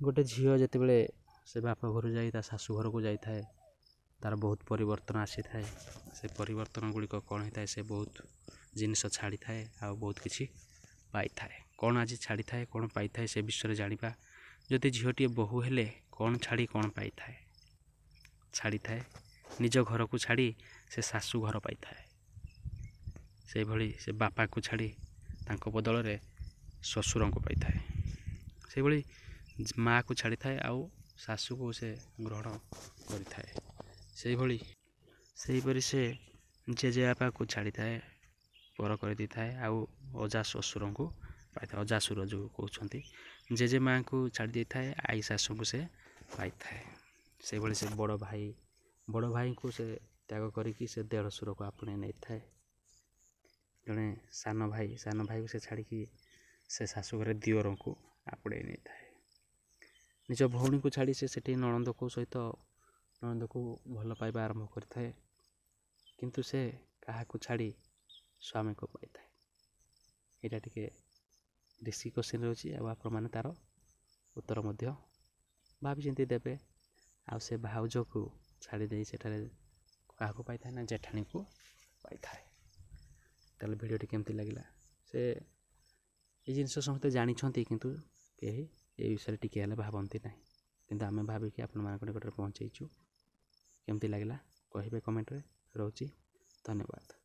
ଗୋଟେ ଝିଅ ଯେତେବେଳେ ସେ ବାପ ଘରୁ ଯାଇ ତା ଶାଶୁ ଘରକୁ ଯାଇଥାଏ ତା'ର ବହୁତ ପରିବର୍ତ୍ତନ ଆସିଥାଏ। ସେ ପରିବର୍ତ୍ତନ ଗୁଡ଼ିକ କ'ଣ ହେଇଥାଏ, ସେ ବହୁତ ଜିନିଷ ଛାଡ଼ିଥାଏ ଆଉ ବହୁତ କିଛି ପାଇଥାଏ। କ'ଣ ଆଜି ଛାଡ଼ିଥାଏ, କ'ଣ ପାଇଥାଏ, ସେ ବିଷୟରେ ଜାଣିବା। ଯଦି ଝିଅଟିଏ ବୋହୂ ହେଲେ କ'ଣ ଛାଡ଼ି କ'ଣ ପାଇଥାଏ? ଛାଡ଼ିଥାଏ ନିଜ ଘରକୁ ଛାଡ଼ି ସେ ଶାଶୁ ଘର ପାଇଥାଏ। ସେହିଭଳି ସେ ବାପାକୁ ଛାଡ଼ି ତାଙ୍କ ବଦଳରେ ଶ୍ୱଶୁରଙ୍କୁ ପାଇଥାଏ। ସେହିଭଳି ମାଆକୁ ଛାଡ଼ିଥାଏ ଆଉ ଶାଶୁକୁ ସେ ଗ୍ରହଣ କରିଥାଏ। ସେହିପରି ସେ ଜେଜେବାପାକୁ ଛାଡ଼ିଥାଏ, ପର କରିଦେଇଥାଏ ଆଉ ଅଜା ଶ୍ୱଶୁରଙ୍କୁ ପାଇଥାଏ। ଅଜାସୁର ଯେଉଁ କହୁଛନ୍ତି, ଜେଜେମାଆଙ୍କୁ ଛାଡ଼ି ଦେଇଥାଏ, ଆଈ ଶାଶୁଙ୍କୁ ସେ ପାଇଥାଏ। ସେହିଭଳି ସେ ବଡ଼ ଭାଇଙ୍କୁ ସେ ତ୍ୟାଗ କରିକି ସେ ଦେଢ଼ଶୁରକୁ ଆପଣେଇ ନେଇଥାଏ। ଜଣେ ସାନ ଭାଇକୁ ସେ ଛାଡ଼ିକି ସେ ଶାଶୁଘରେ ଦିଅରଙ୍କୁ ଆପଣେଇ ନେଇଥାଏ। ନିଜ ଭଉଣୀକୁ ଛାଡ଼ି ସେ ସେଠି ନଣନ୍ଦକୁ ଭଲ ପାଇବା ଆରମ୍ଭ କରିଥାଏ। କିନ୍ତୁ ସେ କାହାକୁ ଛାଡ଼ି ସ୍ୱାମୀକୁ ପାଇଥାଏ। ଏଇଟା ଟିକେ ରିସ୍କି କ୍ୱେଶ୍ଚିନ୍ ରହୁଛି ଆଉ ଆପଣମାନେ ତା'ର ଉତ୍ତର ମଧ୍ୟ ଭାବିଚିନ୍ତି ଦେବେ। ଆଉ ସେ ଭାଉଜକୁ ଛାଡ଼ି ଦେଇ ସେଠାରେ କାହାକୁ ପାଇଥାଏ ନା ଜେଠାଣୀକୁ ପାଇଥାଏ। ତାହେଲେ ଭିଡ଼ିଓଟି କେମିତି ଲାଗିଲା? ଏ ଜିନିଷ ସମସ୍ତେ ଜାଣିଛନ୍ତି କିନ୍ତୁ କେହି ଏ ବିଷୟରେ ଟିକେ ହେଲେ ଭାବନ୍ତି ନାହିଁ। କିନ୍ତୁ ଆମେ ଭାବିକି ଆପଣମାନଙ୍କ ନିକଟରେ ପହଞ୍ଚେଇଛୁ। କେମିତି ଲାଗିଲା କହିବେ କମେଣ୍ଟରେ। ରହୁଛି, ଧନ୍ୟବାଦ।